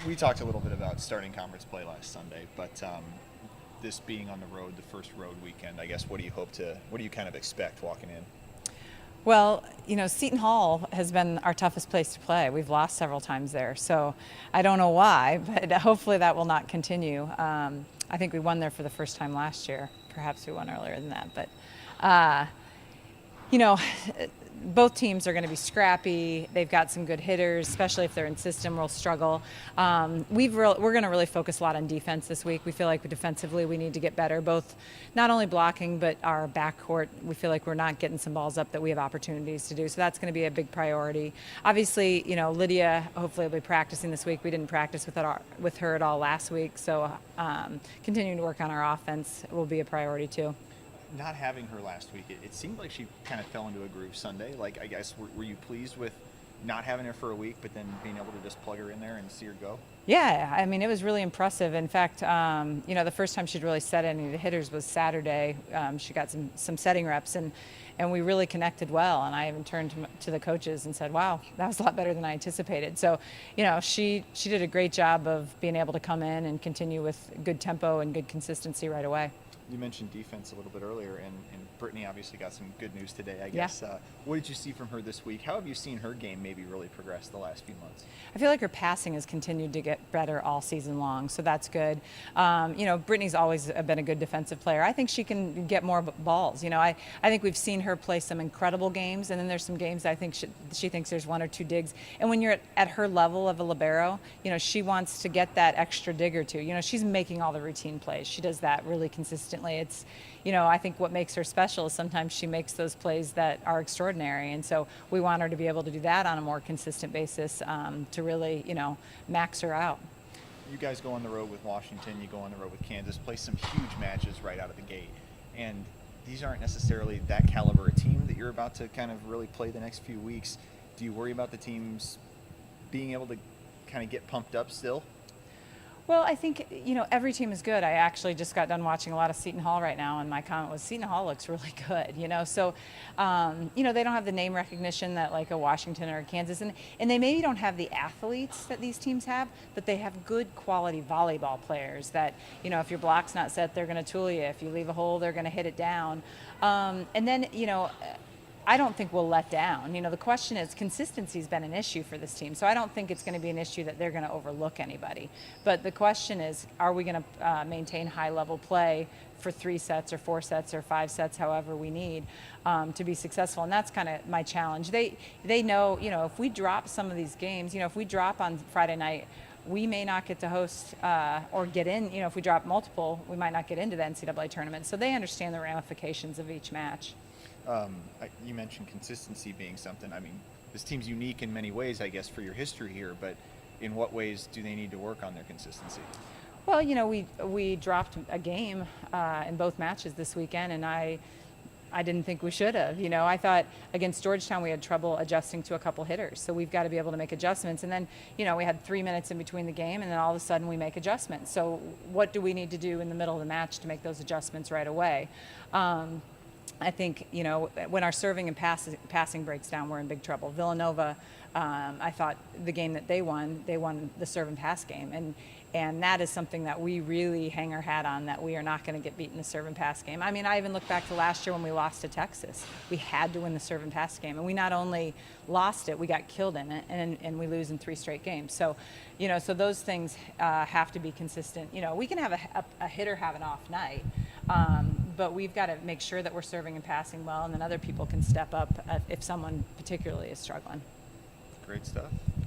We talked a little bit about starting conference play last Sunday, but this being on the road, the first road weekend, I guess, what do you kind of expect walking in? Well, Seton Hall has been our toughest place to play. We've lost several times there, so I don't know why, but hopefully that will not continue. I think we won there for the first time last year. Perhaps we won earlier than that, but uh, you know, both teams are going to be scrappy. They've got some good hitters, especially if they're in system, we'll struggle. We're going to really focus a lot on defense this week. We feel like defensively we need to get better, both not only blocking, but our backcourt. We feel like we're not getting some balls up that we have opportunities to do. So that's going to be a big priority. Obviously, Lydia hopefully will be practicing this week. We didn't practice with her at all last week. So continuing to work on our offense will be a priority too. Not having her last week, it seemed like she kind of fell into a groove Sunday. Like, I guess, were you pleased with not having her for a week, but then being able to just plug her in there and see her go? Yeah, I mean, it was really impressive. In fact, the first time she'd really set any of the hitters was Saturday. She got some setting reps, and we really connected well. And I even turned to the coaches and said, wow, that was a lot better than I anticipated. So, she did a great job of being able to come in and continue with good tempo and good consistency right away. You mentioned defense a little bit earlier, and Brittany obviously got some good news today, I Yeah. guess. What did you see from her this week? How have you seen her game maybe really progress the last few months? I feel like her passing has continued to get better all season long, so that's good. Brittany's always been a good defensive player. I think she can get more balls. I think we've seen her play some incredible games, and then there's some games I think she thinks there's one or two digs. And when you're at her level of a libero, she wants to get that extra dig or two. She's making all the routine plays. She does that really consistently. It's, I think what makes her special is sometimes she makes those plays that are extraordinary. And so we want her to be able to do that on a more consistent basis to really, max her out. You guys go on the road with Washington, you go on the road with Kansas, play some huge matches right out of the gate. And these aren't necessarily that caliber of team that you're about to kind of really play the next few weeks. Do you worry about the teams being able to kind of get pumped up still? Well, I think, every team is good. I actually just got done watching a lot of Seton Hall right now, and my comment was Seton Hall looks really good, So, they don't have the name recognition that like a Washington or a Kansas, and they maybe don't have the athletes that these teams have, but they have good quality volleyball players that, if your block's not set, they're going to tool you. If you leave a hole, they're going to hit it down. And then, I don't think we'll let down. The question is consistency's been an issue for this team. So I don't think it's going to be an issue that they're going to overlook anybody. But the question is, are we going to maintain high level play for 3 sets or 4 sets or 5 sets, however we need to be successful? And that's kind of my challenge. They know, if we drop some of these games, if we drop on Friday night, we may not get to host or get in. If we drop multiple, we might not get into the NCAA tournament. So they understand the ramifications of each match. You mentioned consistency being something. I mean, this team's unique in many ways, I guess, for your history here, but in what ways do they need to work on their consistency? Well, we dropped a game in both matches this weekend, and I didn't think we should have. I thought against Georgetown we had trouble adjusting to a couple hitters, so we've got to be able to make adjustments. And then, we had 3 minutes in between the game, and then all of a sudden we make adjustments. So what do we need to do in the middle of the match to make those adjustments right away? I think, when our serving and passing breaks down, we're in big trouble. Villanova, I thought the game that they won the serve and pass game. And that is something that we really hang our hat on, that we are not going to get beat in the serve and pass game. I mean, I even look back to last year when we lost to Texas. We had to win the serve and pass game. And we not only lost it, we got killed in it, and we lose in 3 straight games. So, so those things have to be consistent. We can have a hitter have an off night, but we've got to make sure that we're serving and passing well, and then other people can step up if someone particularly is struggling. Great stuff.